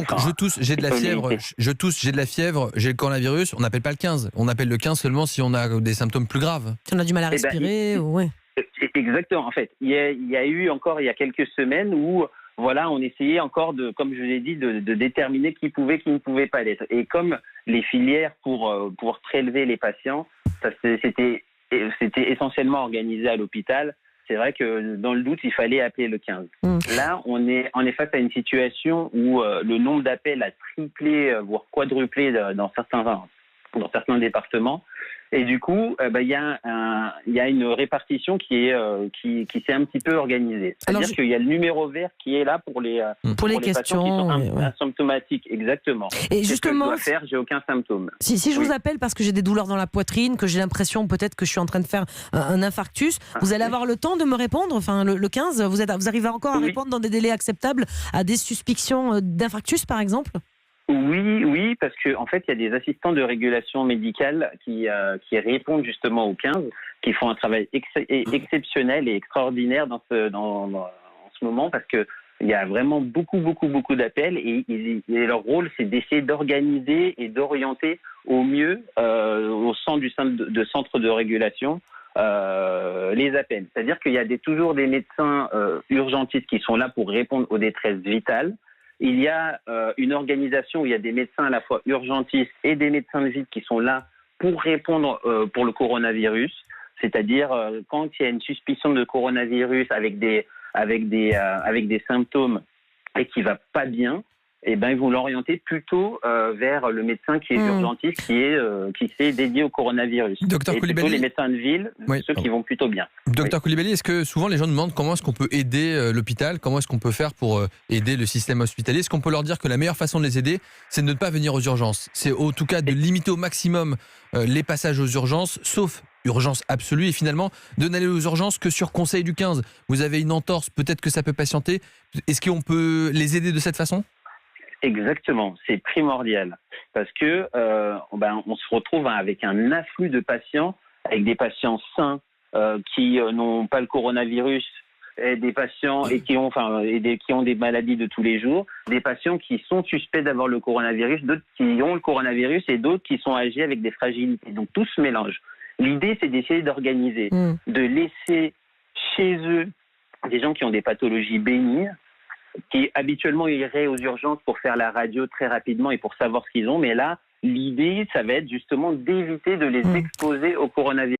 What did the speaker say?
Donc, je tousse, j'ai de la fièvre, j'ai de la fièvre, j'ai le coronavirus, on n'appelle pas le 15. On appelle le 15 seulement si on a des symptômes plus graves. Si on a du mal à respirer, ouais. Exactement. En fait, il y a eu encore il y a quelques semaines où voilà, on essayait encore de, comme je l'ai dit, de déterminer qui pouvait, qui ne pouvait pas l'être. Et comme les filières pour prélever les patients, c'était essentiellement organisé à l'hôpital. C'est vrai que dans le doute, il fallait appeler le 15. Là, on est face à une situation où le nombre d'appels a triplé, voire quadruplé dans certains départements. Et du coup, il y a une répartition qui s'est un petit peu organisée. C'est-à-dire qu'il y a le numéro vert qui est là pour les patients qui sont asymptomatiques. Exactement. Et justement, ce que je dois faire, j'ai aucun symptôme. Si je vous appelle parce que j'ai des douleurs dans la poitrine, que j'ai l'impression peut-être que je suis en train de faire un infarctus, vous allez avoir le temps de me répondre. Enfin, le 15, vous arrivez encore à répondre dans des délais acceptables à des suspicions d'infarctus, par exemple ? Oui, parce que en fait, il y a des assistants de régulation médicale qui répondent justement au 15, qui font un travail exceptionnel et extraordinaire en ce moment, parce que il y a vraiment beaucoup d'appels et leur rôle, c'est d'essayer d'organiser et d'orienter au mieux au sein du centre de régulation les appels. C'est-à-dire qu'il y a toujours des médecins urgentistes qui sont là pour répondre aux détresses vitales. Il y a une organisation où il y a des médecins à la fois urgentistes et des médecins de ville qui sont là pour répondre pour le coronavirus. C'est-à-dire quand il y a une suspicion de coronavirus avec des symptômes et qui va pas bien, eh ben ils vont l'orienter plutôt vers le médecin qui est urgentiste, qui s'est dédié au coronavirus. Docteur Coulibaly, plutôt les médecins de ville, ceux qui vont plutôt bien. Docteur Coulibaly, est-ce que souvent les gens demandent comment est-ce qu'on peut aider l'hôpital, comment est-ce qu'on peut faire pour aider le système hospitalier? Est-ce qu'on peut leur dire que la meilleure façon de les aider, c'est de ne pas venir aux urgences? C'est en tout cas de limiter au maximum les passages aux urgences, sauf urgence absolue, et finalement de n'aller aux urgences que sur conseil du 15. Vous avez une entorse, peut-être que ça peut patienter. Est-ce qu'on peut les aider de cette façon? Exactement, c'est primordial parce que on se retrouve avec un afflux de patients, avec des patients sains qui n'ont pas le coronavirus, et des patients qui ont des maladies de tous les jours, des patients qui sont suspects d'avoir le coronavirus, d'autres qui ont le coronavirus et d'autres qui sont âgés avec des fragilités. Donc tout se mélange. L'idée, c'est d'essayer d'organiser, de laisser chez eux des gens qui ont des pathologies bénignes, qui habituellement iraient aux urgences pour faire la radio très rapidement et pour savoir ce qu'ils ont. Mais là, l'idée, ça va être justement d'éviter de les exposer au coronavirus.